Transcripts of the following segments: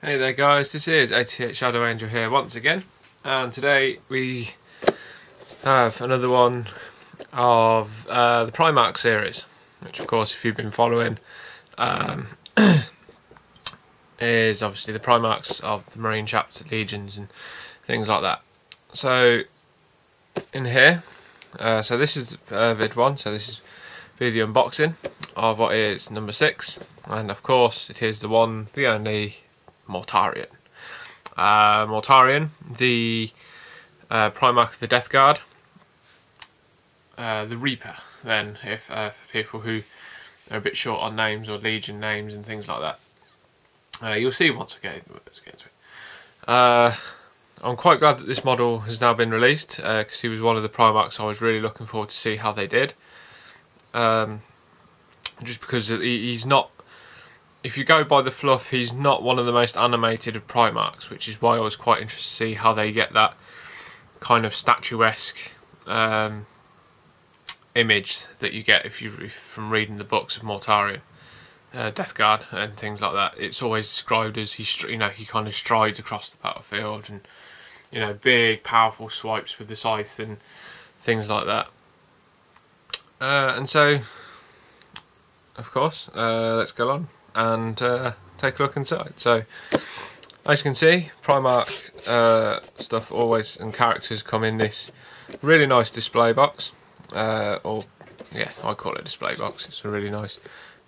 Hey there guys, this is 88 Shadow Angel here once again, and today we have another one of the Primarch series, which of course if you've been following is obviously the Primarchs of the Marine Chapter, Legions and things like that. So in here, so this is vid 1, so this is the unboxing of what is number 6, and of course it is the one, the only Mortarion. Mortarion, the Primarch of the Death Guard, the Reaper, then, if for people who are a bit short on names or Legion names and things like that. You'll see once we get into it. I'm quite glad that this model has now been released, because he was one of the Primarchs I was really looking forward to see how they did. Just because he's not, if you go by the fluff, he's not one of the most animated of Primarchs, which is why I was quite interested to see how they get that kind of statuesque image that you get if from reading the books of Mortarion, Death Guard and things like that. It's always described as he kind of strides across the battlefield, and big powerful swipes with the scythe and things like that. And so, of course, let's go on and take a look inside. So as you can see, Primarch stuff always and characters come in this really nice display box, or yeah, I call it a display box. It's really nice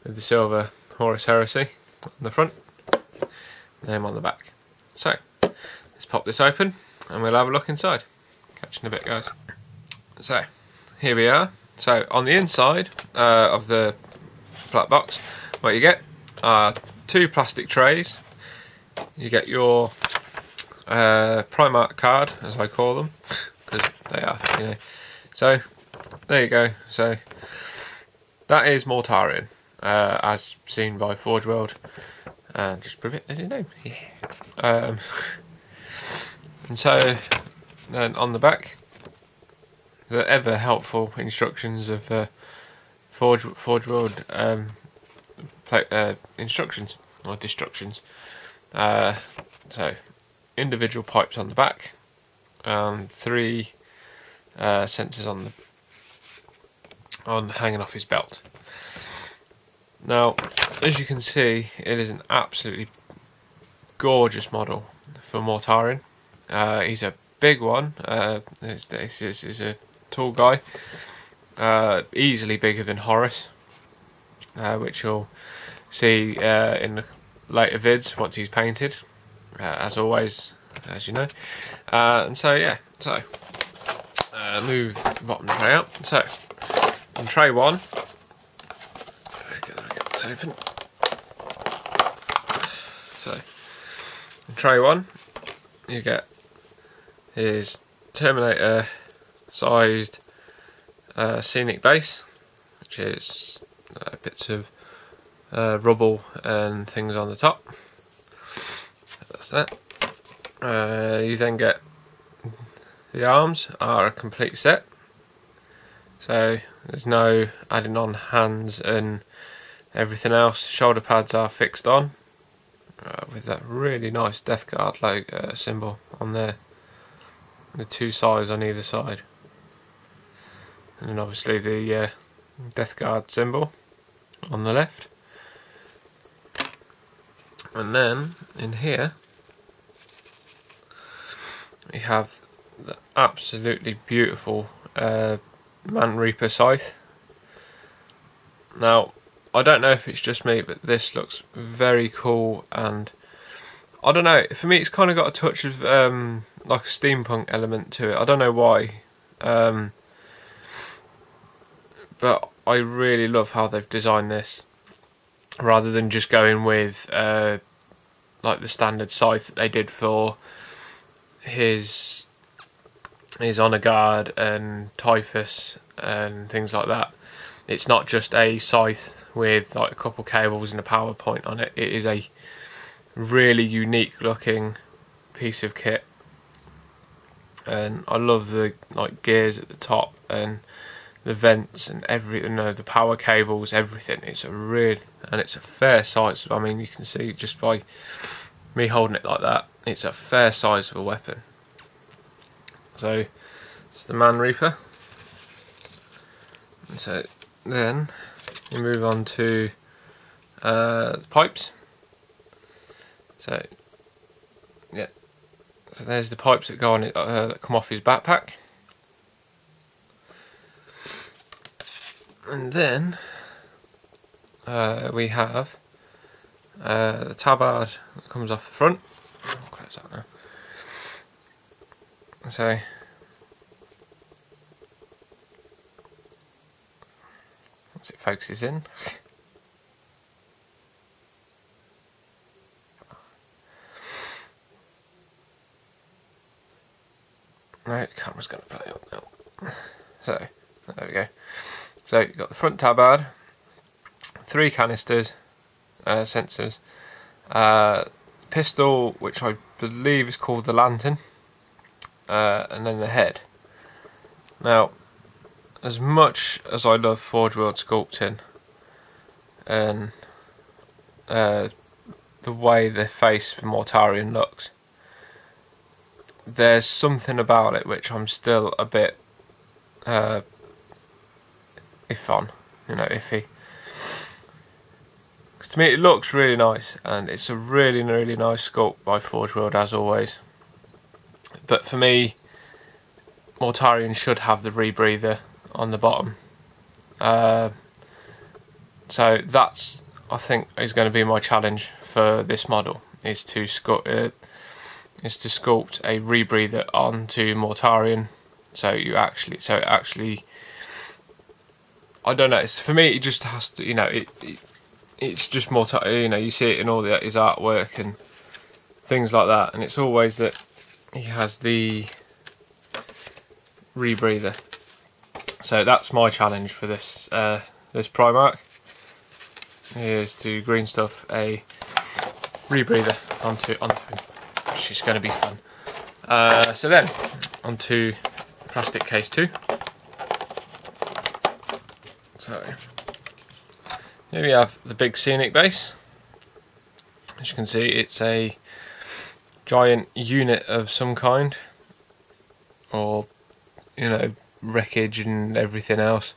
with the silver Horus Heresy on the front, name on the back. So let's pop this open and we'll have a look inside. Catch you in a bit, guys. So here we are. So on the inside of the black box, what you get are 2 plastic trays. You get your Primarch card, as I call them, because they are, So there you go. So that is Mortarion, as seen by Forge World. Just prove it as his name. Yeah. And so then on the back, the ever helpful instructions of Forge World instructions or destructions. So individual pipes on the back, 3 sensors on hanging off his belt. Now, as you can see, it is an absolutely gorgeous model for Mortarion. He's a big one. This is a tall guy, easily bigger than Horus, which you'll see in the later vids once he's painted, as always, as you know. And so yeah, so move the bottom tray out. So on tray 1, get this open. So on tray 1, you get his Terminator sized scenic base, which is bits of rubble and things on the top. That's that. You then get the arms are a complete set, so there's no adding on hands and everything else. Shoulder pads are fixed on with that really nice Death Guard logo symbol on there, the 2 sides on either side, and then obviously the Death Guard symbol on the left. And then in here we have the absolutely beautiful Man Reaper scythe. Now, I don't know if it's just me, but this looks very cool, and I don't know, for me it's kind of got a touch of like a steampunk element to it. I don't know why, but I really love how they've designed this, rather than just going with like the standard scythe that they did for his Honor Guard and Typhus and things like that. It's not just a scythe with like a couple cables and a power point on it. It is a really unique looking piece of kit, and I love the gears at the top and the vents and everything, the power cables, everything. It's a fair size. I mean, you can see just by me holding it like that, it's a fair size of a weapon. So it's the Man Reaper. And so then we move on to the pipes. So yeah, so there's the pipes that go on it, that come off his backpack. And then we have the tabard that comes off the front. I'll close that now. So once it focuses in, no, the camera's going to play up now. So there we go. So you've got the front tabard, 3 canisters, sensors, pistol, which I believe is called the lantern, and then the head. Now, as much as I love Forge World sculpting and the way the face for Mortarion looks, there's something about it which I'm still a bit iffy. Because to me it looks really nice, and it's a really nice sculpt by Forge World as always. But for me, Mortarion should have the rebreather on the bottom. So that's, I think, is going to be my challenge for this model, is to sculpt a rebreather onto Mortarion. So it actually, I don't know. For me, it just has to, it's just more, you see it in all his artwork and things like that, and it's always that he has the rebreather. So that's my challenge for this this Primarch, is to green stuff a rebreather onto him, which is going to be fun. So then onto plastic case 2. So here we have the big scenic base. As you can see, it's a giant unit of some kind, or wreckage and everything else.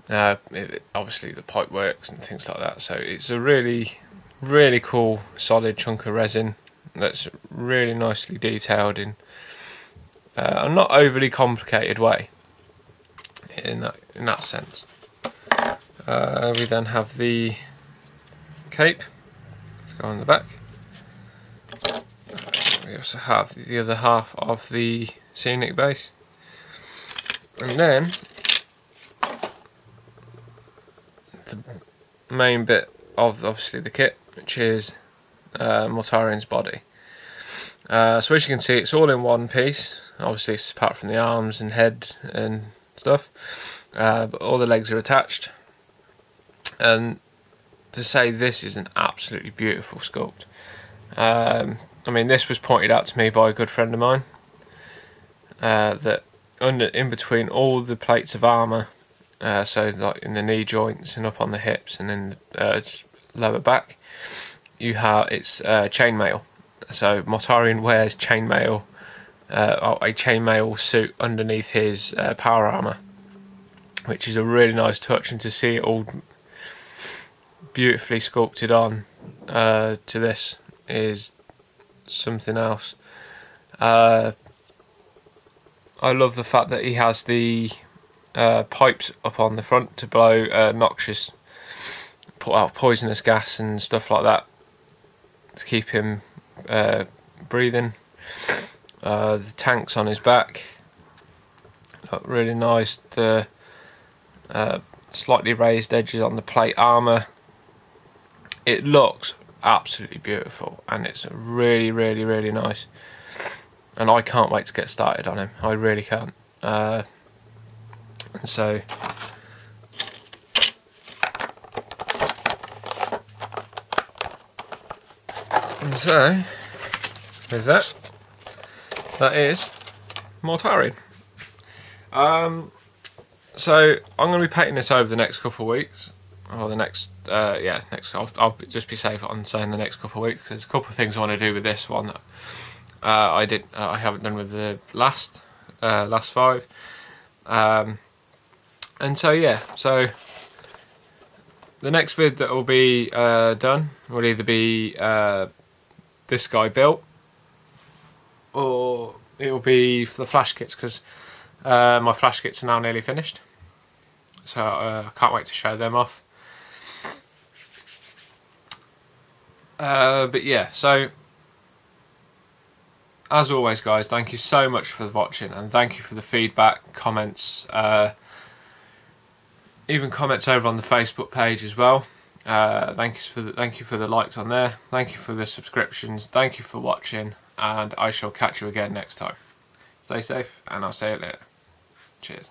Obviously the pipe works and things like that, so it's a really cool solid chunk of resin that's really nicely detailed in a not overly complicated way in that sense. We then have the cape to go on the back. We also have the other half of the scenic base, and then the main bit of obviously the kit, which is Mortarion's body. So as you can see, it's all in one piece. Obviously, it's apart from the arms and head and stuff, but all the legs are attached. And to say this is an absolutely beautiful sculpt. I mean, this was pointed out to me by a good friend of mine, that in between all the plates of armour, so like in the knee joints and up on the hips and in the lower back, it's chainmail. So Mortarion wears chainmail, a chainmail suit underneath his power armour, which is a really nice touch, and to see it all beautifully sculpted on to this is something else. I love the fact that he has the pipes up on the front to blow noxious, put out poisonous gas and stuff like that to keep him breathing. The tanks on his back look really nice. The slightly raised edges on the plate armour. It looks absolutely beautiful, and it's really nice. And I can't wait to get started on him. I really can't. And so with that is Mortarion. So I'm going to be painting this over the next couple of weeks. or the next, I'll just be safe on saying the next couple of weeks, because there's a couple of things I want to do with this one that I haven't done with the last 5. And so yeah, so the next vid that will be done will either be this guy built, or it will be for the flash kits, because my flash kits are now nearly finished, so I can't wait to show them off. But yeah, so as always guys, thank you so much for watching, and thank you for the feedback, comments, even comments over on the Facebook page as well. Thank you for the likes on there, thank you for the subscriptions, thank you for watching, and I shall catch you again next time. Stay safe, and I'll see you later. Cheers.